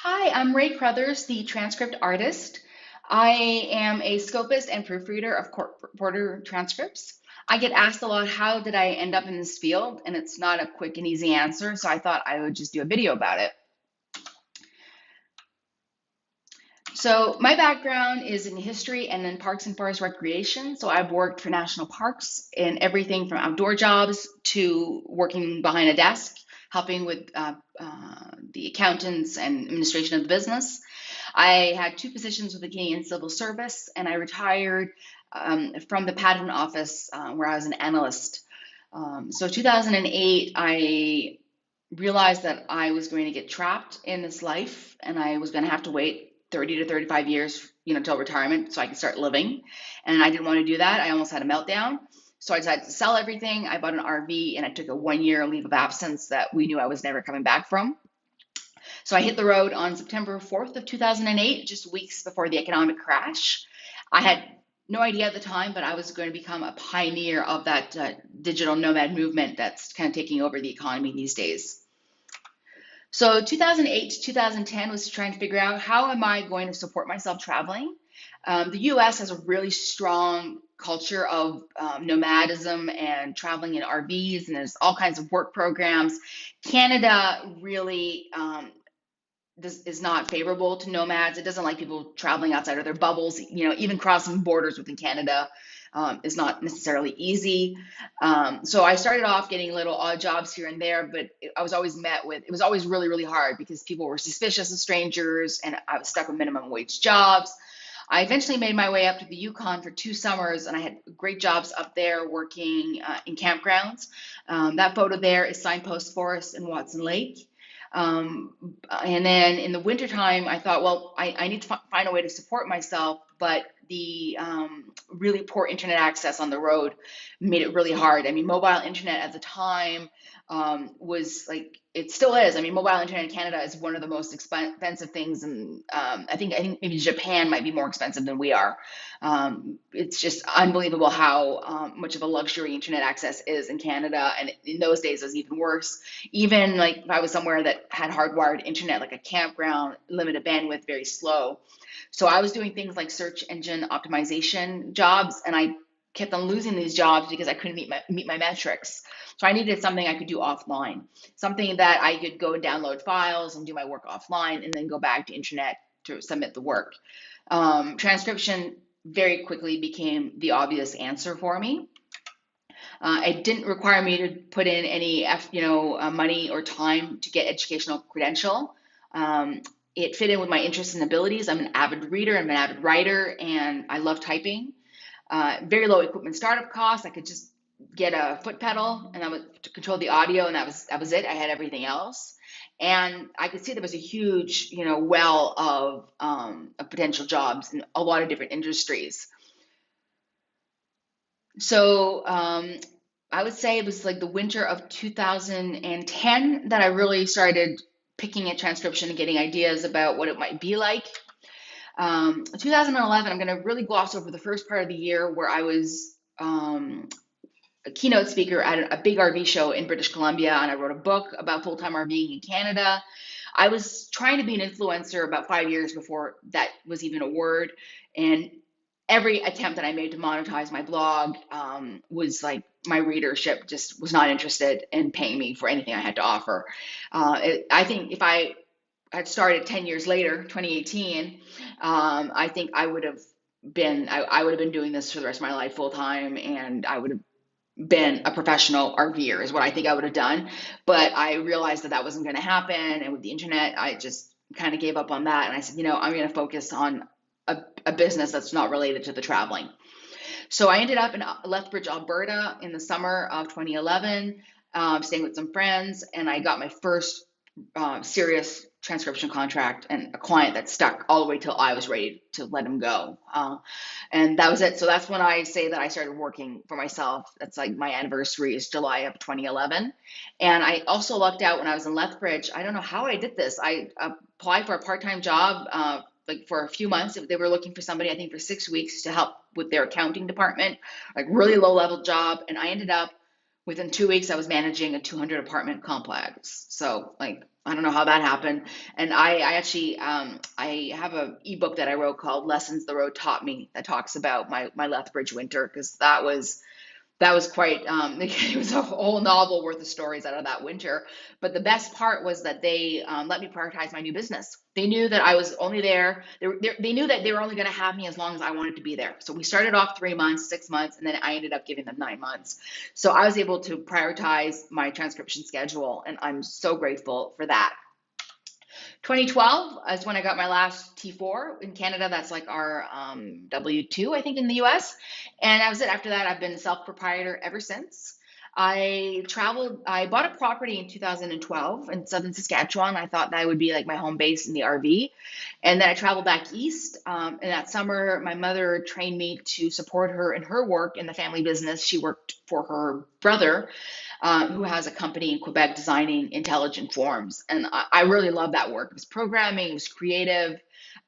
Hi, I'm Rae Crothers, the transcript artist. I am a scopist and proofreader of court reporter transcripts. I get asked a lot, how did I end up in this field? And it's not a quick and easy answer, so I thought I would just do a video about it. So my background is in history and in parks and forest recreation. So I've worked for national parks in everything from outdoor jobs to working behind a desk, helping with the accountants and administration of the business. I had two positions with the Canadian Civil Service, and I retired from the patent office where I was an analyst. So 2008, I realized that I was going to get trapped in this life, and I was going to have to wait 30 to 35 years, till retirement so I could start living. And I didn't want to do that. I almost had a meltdown. So I decided to sell everything. I bought an RV and I took a 1 year leave of absence that we knew I was never coming back from. So I hit the road on September 4th of 2008, just weeks before the economic crash. I had no idea at the time, but I was going to become a pioneer of that digital nomad movement that's kind of taking over the economy these days. So 2008 to 2010 was trying to figure out, how am I going to support myself traveling? The US has a really strong culture of nomadism and traveling in RVs, and there's all kinds of work programs. Canada really this is not favorable to nomads. It doesn't like people traveling outside of their bubbles. Even crossing borders within Canada is not necessarily easy. So I started off getting little odd jobs here and there, but I was always it was always really, really hard because people were suspicious of strangers and I was stuck with minimum wage jobs. I eventually made my way up to the Yukon for 2 summers, and I had great jobs up there working in campgrounds. That photo there is Signpost Forest in Watson Lake. And then in the wintertime, I thought, well, I need to find a way to support myself, but the really poor internet access on the road made it really hard. I mean, mobile internet at the time was like, it still is. I mean, mobile internet in Canada is one of the most expensive things, and I think maybe Japan might be more expensive than we are. It's just unbelievable how much of a luxury internet access is in Canada, and in those days it was even worse. Even like if I was somewhere that had hardwired internet, like a campground, limited bandwidth, very slow. So I was doing things like search engine optimization jobs, and I kept on losing these jobs because I couldn't meet my metrics. So I needed something I could do offline, something that I could go and download files and do my work offline, and then go back to internet to submit the work. Transcription very quickly became the obvious answer for me. It didn't require me to put in any money or time to get educational credential. It fit in with my interests and abilities. I'm an avid reader, I'm an avid writer, and I love typing. Very low equipment startup costs. I could just get a foot pedal and I would to control the audio, and that was it. I had everything else. And I could see there was a huge, well of potential jobs in a lot of different industries. So I would say it was like the winter of 2010 that I really started picking at transcription and getting ideas about what it might be like. 2011, I'm going to really gloss over the first part of the year where I was a keynote speaker at a big RV show in British Columbia, and I wrote a book about full-time RVing in Canada. I was trying to be an influencer about 5 years before that was even a word, and every attempt that I made to monetize my blog was like, my readership just was not interested in paying me for anything I had to offer. I think if I had started 10 years later, 2018, I think I would have been doing this for the rest of my life full time, and I would have been a professional RVer is what I think I would have done. But I realized that wasn't going to happen. And with the internet, I just kind of gave up on that. And I said, I'm going to focus on a business that's not related to the traveling. So I ended up in Lethbridge, Alberta in the summer of 2011, staying with some friends, and I got my first serious transcription contract and a client that stuck all the way till I was ready to let him go. And that was it. So that's when I say that I started working for myself. That's like my anniversary is July of 2011. And I also lucked out when I was in Lethbridge. I don't know how I did this. I applied for a part-time job like for a few months. They were looking for somebody, I think, for 6 weeks to help with their accounting department, like really low-level job. And I ended up within 2 weeks, I was managing a 200 apartment complex. So like, I don't know how that happened. And I actually, I have a ebook that I wrote called Lessons the Road Taught Me that talks about my Lethbridge winter, because that was quite it was a whole novel worth of stories out of that winter. But the best part was that they let me prioritize my new business. They knew that I was only there, they knew that they were only going to have me as long as I wanted to be there. So we started off 3 months, 6 months, and then I ended up giving them 9 months. So I was able to prioritize my transcription schedule, and I'm so grateful for that. 2012 is when I got my last T4 in Canada. That's like our W2, I think, in the US. And that was it. After that, I've been self-proprietor ever since. I bought a property in 2012 in southern Saskatchewan. I thought that would be like my home base in the RV. And then I traveled back east. And that summer, my mother trained me to support her in her work in the family business. She worked for her brother, who has a company in Quebec designing intelligent forms. And I really love that work. It was programming, it was creative.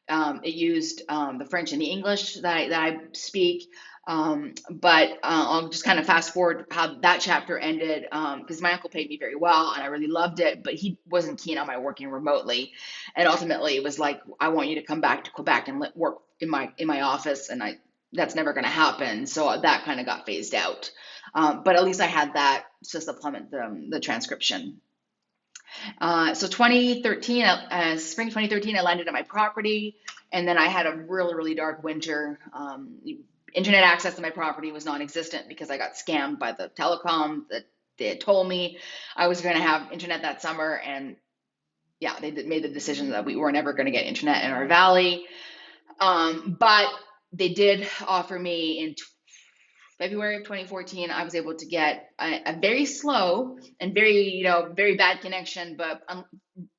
It used the French and the English that I speak. But I'll just kind of fast forward how that chapter ended, because my uncle paid me very well and I really loved it, but he wasn't keen on my working remotely. And ultimately it was like, I want you to come back to Quebec and work in my office. And that's never going to happen. So that kind of got phased out. But at least I had that to supplement the transcription. So 2013, spring 2013, I landed at my property, and then I had a really, really dark winter. Internet access to my property was non-existent because I got scammed by the telecom that they had told me I was going to have internet that summer. And yeah, they made the decision that we were never going to get internet in our valley. But they did offer me in February of 2014, I was able to get a very slow and very bad connection, but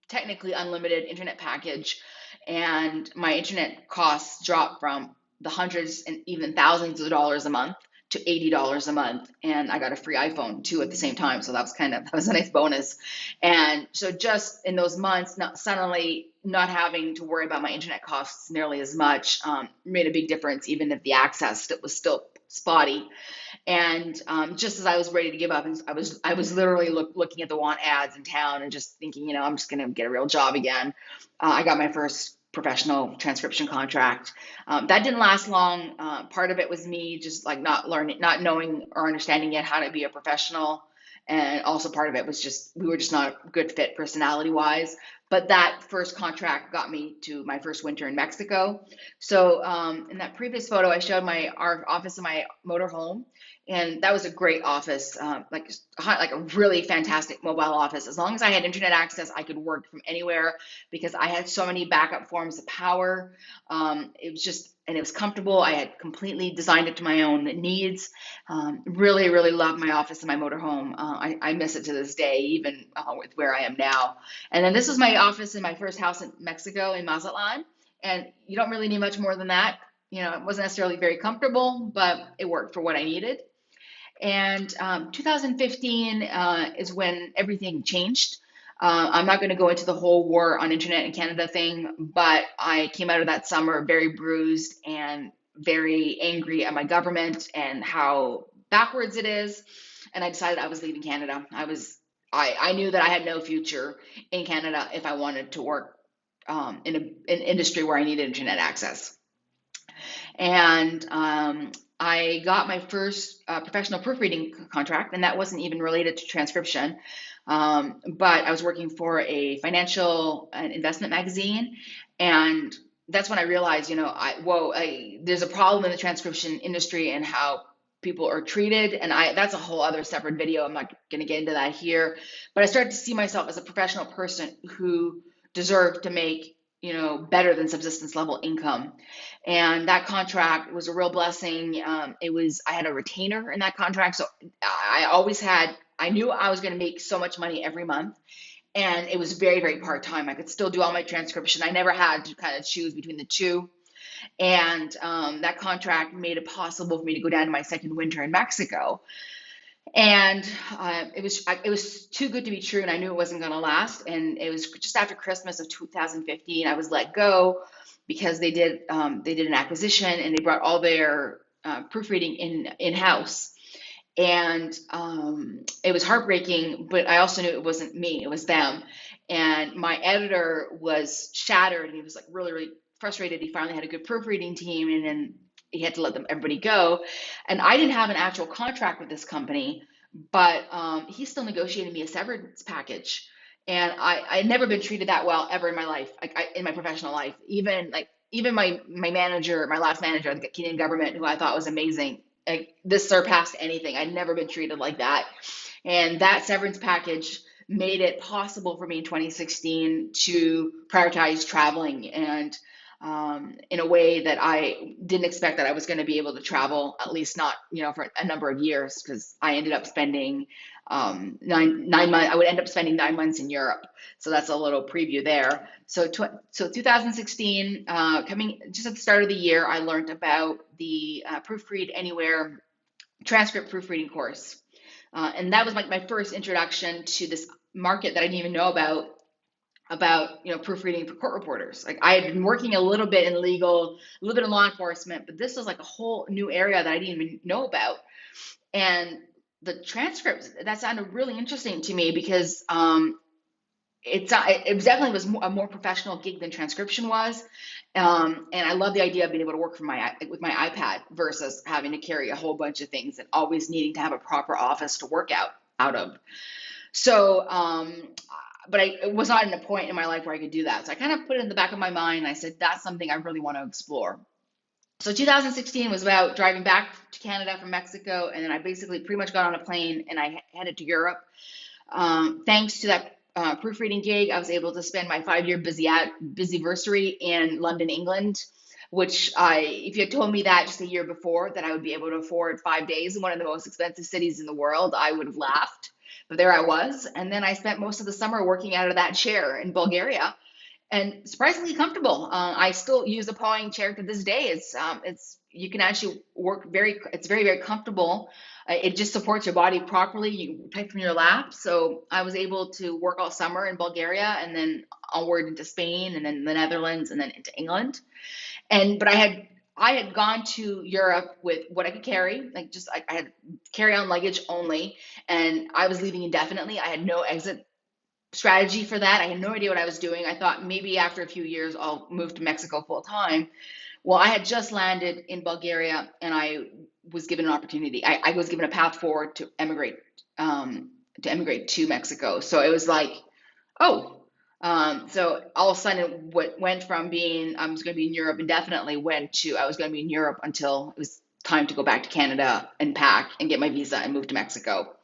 technically unlimited internet package. And my internet costs dropped from the hundreds and even thousands of dollars a month to $80 a month. And I got a free iPhone too at the same time. So that was a nice bonus. And so just in those months, suddenly not having to worry about my internet costs nearly as much made a big difference, even if the access was still spotty. And just as I was ready to give up, I was literally looking at the want ads in town and just thinking, I'm just going to get a real job again. I got my first professional transcription contract. That didn't last long. Part of it was me just like not knowing or understanding yet how to be a professional. And also part of it was just, we were just not a good fit personality wise. But that first contract got me to my first winter in Mexico. So in that previous photo, I showed our office in my motorhome. And that was a great office, like a really fantastic mobile office. As long as I had internet access, I could work from anywhere because I had so many backup forms of power. And it was comfortable. I had completely designed it to my own needs. Really, really loved my office and my motorhome. I miss it to this day, even with where I am now. And then this was my office in my first house in Mexico in Mazatlan. And you don't really need much more than that. It wasn't necessarily very comfortable, but it worked for what I needed. And 2015 is when everything changed. I'm not going to go into the whole war on internet in Canada thing, but I came out of that summer very bruised and very angry at my government and how backwards it is. And I decided I was leaving Canada. I knew that I had no future in Canada if I wanted to work in an industry where I needed internet access. And I got my first professional proofreading contract, and that wasn't even related to transcription. But I was working for a financial and investment magazine, and that's when I realized, there's a problem in the transcription industry and how people are treated. And that's a whole other separate video. I'm not going to get into that here, but I started to see myself as a professional person who deserved to make better than subsistence level income. And that contract was a real blessing. I had a retainer in that contract. So I knew I was going to make so much money every month. And it was very, very part-time. I could still do all my transcription. I never had to kind of choose between the two. And that contract made it possible for me to go down to my second winter in Mexico. And it was too good to be true, and I knew it wasn't going to last. And it was just after Christmas of 2015, I was let go because they did an acquisition and they brought all their proofreading in-house. And it was heartbreaking, but I also knew it wasn't me, it was them. And my editor was shattered, and he was like really, really frustrated. He finally had a good proofreading team, and then he had to let everybody go. And I didn't have an actual contract with this company, but he still negotiated me a severance package. And I had never been treated that well ever in my life, like in my professional life. Even my manager, my last manager, the Canadian government, who I thought was amazing, like, this surpassed anything. I'd never been treated like that. And that severance package made it possible for me in 2016 to prioritize traveling, and in a way that I didn't expect that I was going to be able to travel, at least not, for a number of years, because I ended up spending 9 months. I would end up spending 9 months in Europe. So that's a little preview there. So 2016, coming just at the start of the year, I learned about the Proofread Anywhere transcript proofreading course. And that was like my first introduction to this market that I didn't even know about proofreading for court reporters. Like, I had been working a little bit in legal, a little bit in law enforcement, but this was like a whole new area that I didn't even know about. And the transcripts, that sounded really interesting to me, because it definitely was a more professional gig than transcription was. And I love the idea of being able to work from with my iPad versus having to carry a whole bunch of things and always needing to have a proper office to work out of. So, but it was not in a point in my life where I could do that. So I kind of put it in the back of my mind. I said, that's something I really want to explore. So 2016 was about driving back to Canada from Mexico. And then I basically pretty much got on a plane and I headed to Europe. Thanks to that proofreading gig, I was able to spend my 5-year busyversary in London, England, which if you had told me that just a year before, that I would be able to afford 5 days in one of the most expensive cities in the world, I would have laughed. But there I was. And then I spent most of the summer working out of that chair in Bulgaria, and surprisingly comfortable. I still use a pawing chair to this day. It's you can actually work it's very, very comfortable. It just supports your body properly. You type from your lap. So I was able to work all summer in Bulgaria, and then onward into Spain, and then the Netherlands, and then into England. But I had gone to Europe with what I could carry, like just I had carry-on luggage only, and I was leaving indefinitely. I had no exit strategy for that. I had no idea what I was doing. I thought maybe after a few years I'll move to Mexico full time. Well, I had just landed in Bulgaria, and I was given an opportunity. I was given a path forward to emigrate to Mexico. So it was like, oh. So all of a sudden, what went from being I was going to be in Europe indefinitely went to I was going to be in Europe until it was time to go back to Canada and pack and get my visa and move to Mexico.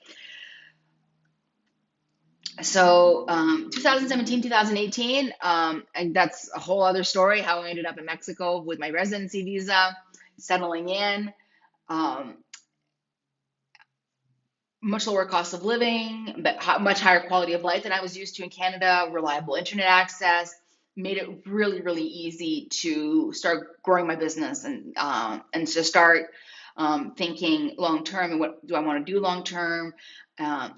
So 2017, 2018, and that's a whole other story, how I ended up in Mexico with my residency visa, settling in, much lower cost of living, but much higher quality of life than I was used to in Canada, reliable internet access, made it really, really easy to start growing my business and to start thinking long term, and what do I want to do long term. I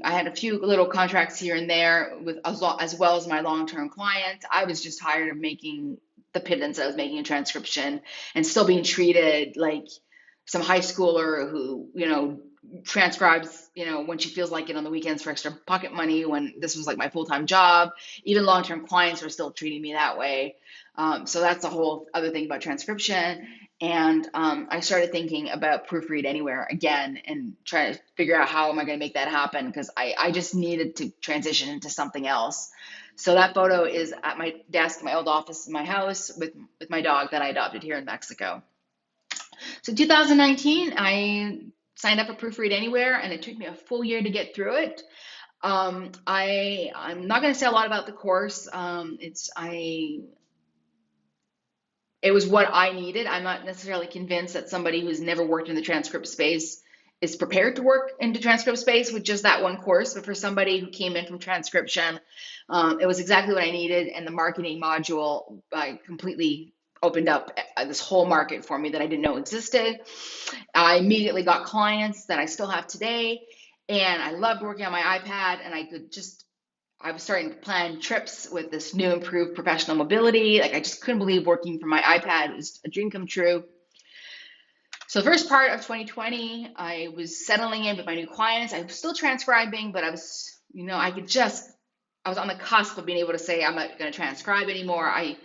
had a few little contracts here and there with as well as my long-term clients. I was just tired of making the pittance I was making in transcription and still being treated like some high schooler who, transcribes, when she feels like it on the weekends for extra pocket money, when this was like my full-time job. Even long-term clients were still treating me that way. So that's a whole other thing about transcription. And I started thinking about Proofread Anywhere again and trying to figure out how am I going to make that happen, because I just needed to transition into something else. So that photo is at my desk, my old office in my house with my dog that I adopted here in Mexico. So 2019, I signed up for Proofread Anywhere, and it took me a full year to get through it. I'm not going to say a lot about the course. It was what I needed. I'm not necessarily convinced that somebody who's never worked in the transcript space is prepared to work into transcript space with just that one course. But for somebody who came in from transcription, it was exactly what I needed. And the marketing module completely opened up this whole market for me that I didn't know existed. I immediately got clients that I still have today. And I loved working on my iPad, and I was starting to plan trips with this new improved professional mobility. Like, I just couldn't believe working from my iPad. It was a dream come true. So the first part of 2020, I was settling in with my new clients. I was still transcribing, but I was, I was on the cusp of being able to say I'm not going to transcribe anymore. I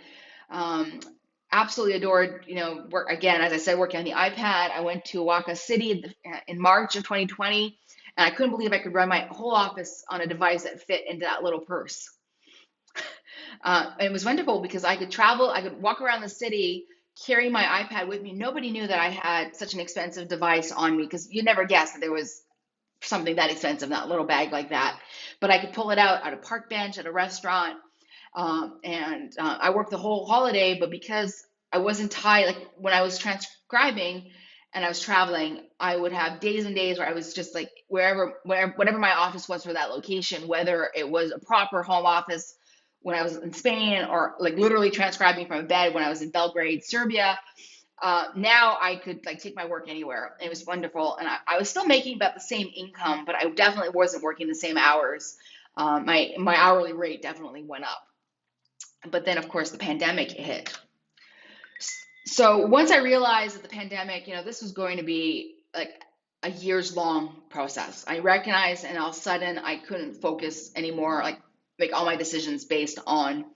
um, absolutely adored, work again, as I said, working on the iPad. I went to Oaxaca City in March of 2020, and I couldn't believe I could run my whole office on a device that fit into that little purse. It was wonderful because I could travel, I could walk around the city, carry my iPad with me. Nobody knew that I had such an expensive device on me because you never guessed that there was something that expensive, that little bag like that. But I could pull it out at a park bench, at a restaurant, and I worked the whole holiday. But because I wasn't tied, like when I was transcribing and I was traveling, I would have days and days where I was just like whatever my office was for that location, whether it was a proper home office when I was in Spain or like literally transcribing from a bed when I was in Belgrade, Serbia. Now I could like take my work anywhere. It was wonderful, and I was still making about the same income, but I definitely wasn't working the same hours. My hourly rate definitely went up. But then, of course, the pandemic hit. So once I realized that the pandemic, this was going to be like a years long process, I recognized, and all of a sudden I couldn't focus anymore, like make all my decisions based on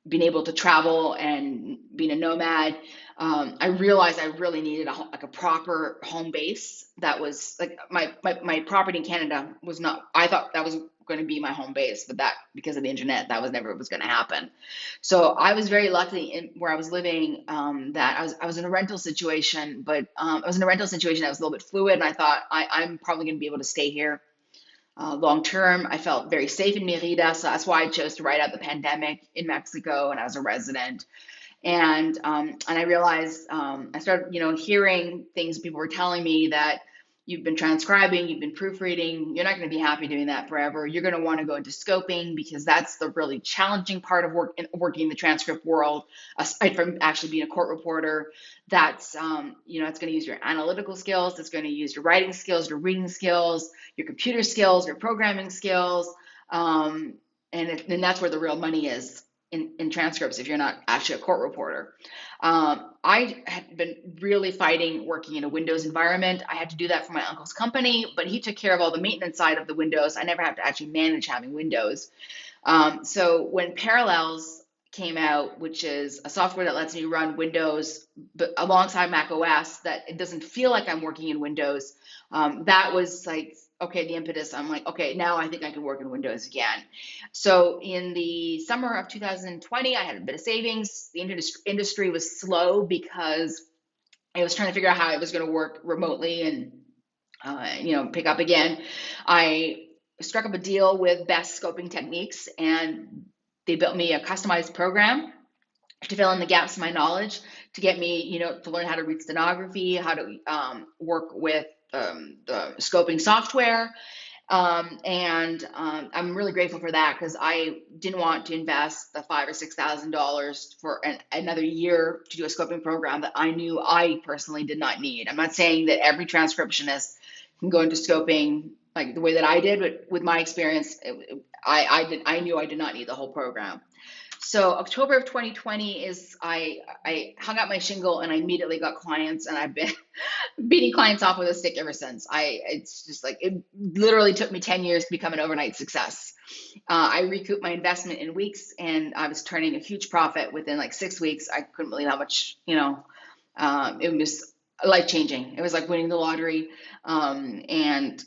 being able to travel and being a nomad. I realized I really needed like a proper home base that was like my property in Canada was not, I thought that was going to be my home base, but that because of the internet, that was never was going to happen. So I was very lucky in where I was living, that I was in a rental situation, but I was in a rental situation that was a little bit fluid, and I thought I'm probably going to be able to stay here long term. I felt very safe in Merida, so that's why I chose to write out the pandemic in Mexico, and I was a resident. And I realized, I started, hearing things people were telling me that you've been transcribing, you've been proofreading, you're not going to be happy doing that forever. You're going to want to go into scoping because that's the really challenging part of working in the transcript world, aside from actually being a court reporter. That's, it's going to use your analytical skills, it's going to use your writing skills, your reading skills, your computer skills, your programming skills. And that's where the real money is in transcripts if you're not actually a court reporter. I had been really fighting working in a Windows environment. I had to do that for my uncle's company, but he took care of all the maintenance side of the Windows. I never have to actually manage having Windows. So when Parallels came out, which is a software that lets me run Windows but alongside Mac OS, that it doesn't feel like I'm working in Windows, that was like, okay, the impetus. I'm like, okay, now I think I can work in Windows again. So in the summer of 2020, I had a bit of savings. The industry was slow because I was trying to figure out how I was going to work remotely and pick up again. I struck up a deal with Best Scoping Techniques, and they built me a customized program to fill in the gaps in my knowledge, to get me, to learn how to read stenography, how to work with the scoping software. I'm really grateful for that because I didn't want to invest the $5,000 or $6,000 for another year to do a scoping program that I knew I personally did not need. I'm not saying that every transcriptionist can go into scoping like the way that I did, but with my experience, I knew I did not need the whole program. So October of 2020 is I hung out my shingle and I immediately got clients, and I've been beating clients off with a stick ever since. It's just like it literally took me 10 years to become an overnight success. I recouped my investment in weeks, and I was turning a huge profit within like 6 weeks. I couldn't believe how much, it was life changing. It was like winning the lottery, and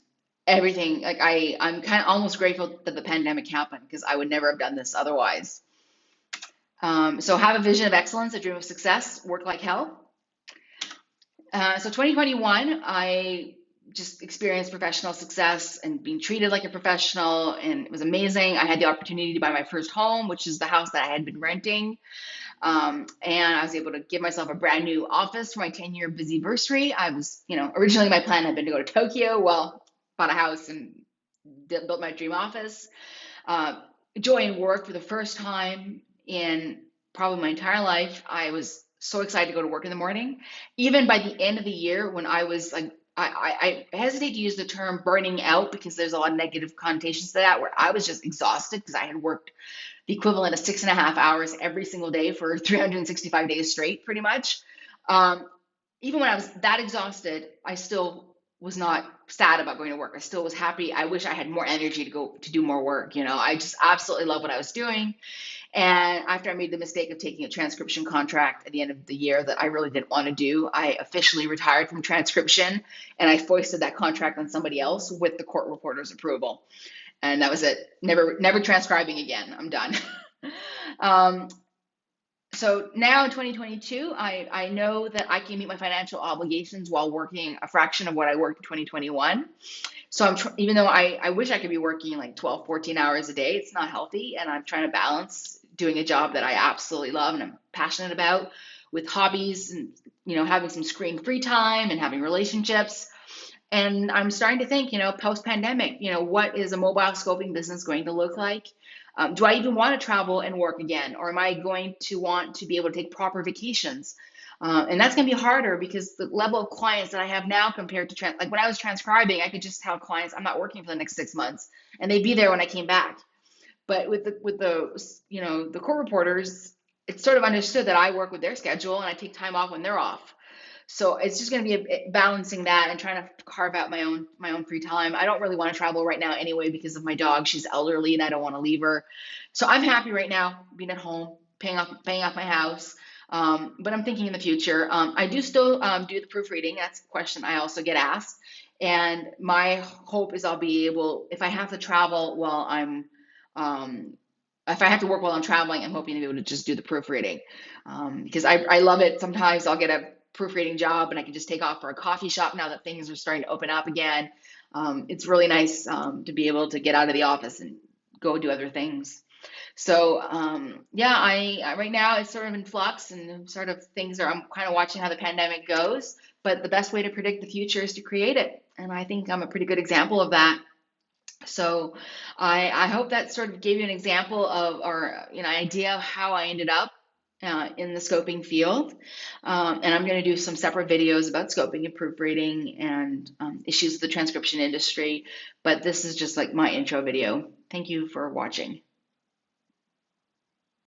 everything. Like I'm kind of almost grateful that the pandemic happened because I would never have done this otherwise. So have a vision of excellence, a dream of success, work like hell. So 2021, I just experienced professional success and being treated like a professional, and it was amazing. I had the opportunity to buy my first home, which is the house that I had been renting. And I was able to give myself a brand new office for my 10-year busyversary. I was, originally my plan had been to go to Tokyo. Well, bought a house and built my dream office. Joined work for the first time in probably my entire life. I was so excited to go to work in the morning. Even by the end of the year, when I was like, I hesitate to use the term burning out because there's a lot of negative connotations to that, where I was just exhausted because I had worked the equivalent of 6.5 hours every single day for 365 days straight, pretty much. even when I was that exhausted, I still was not sad about going to work. I still was happy. I wish I had more energy to go to do more work. I just absolutely love what I was doing. And after I made the mistake of taking a transcription contract at the end of the year that I really didn't want to do, I officially retired from transcription and I foisted that contract on somebody else with the court reporter's approval. And that was it. Never transcribing again. I'm done. um, so now in 2022, I know that I can meet my financial obligations while working a fraction of what I worked in 2021. So even though I wish I could be working like 12, 14 hours a day, it's not healthy. And I'm trying to balance doing a job that I absolutely love and I'm passionate about with hobbies and, having some screen free time and having relationships. And I'm starting to think, post pandemic, what is a mobile scoping business going to look like? Do I even want to travel and work again? Or am I going to want to be able to take proper vacations? And that's going to be harder because the level of clients that I have now compared to like when I was transcribing, I could just tell clients I'm not working for the next 6 months, and they'd be there when I came back. But with the court reporters, it's sort of understood that I work with their schedule and I take time off when they're off. So it's just going to be balancing that and trying to carve out my own free time. I don't really want to travel right now anyway because of my dog. She's elderly and I don't want to leave her. So I'm happy right now being at home, paying off my house. But I'm thinking in the future. I do still do the proofreading. That's a question I also get asked. And my hope is I'll be able, if I have to travel while if I have to work while I'm traveling, I'm hoping to be able to just do the proofreading because I love it. Sometimes I'll get a proofreading job and I can just take off for a coffee shop now that things are starting to open up again. It's really nice to be able to get out of the office and go do other things. So yeah, I right now it's sort of in flux and sort of things are, I'm kind of watching how the pandemic goes, but the best way to predict the future is to create it. And I think I'm a pretty good example of that. So I hope that sort of gave you an example of, or idea of how I ended up in the scoping field. And I'm going to do some separate videos about scoping and proofreading and issues of the transcription industry. But this is just like my intro video. Thank you for watching.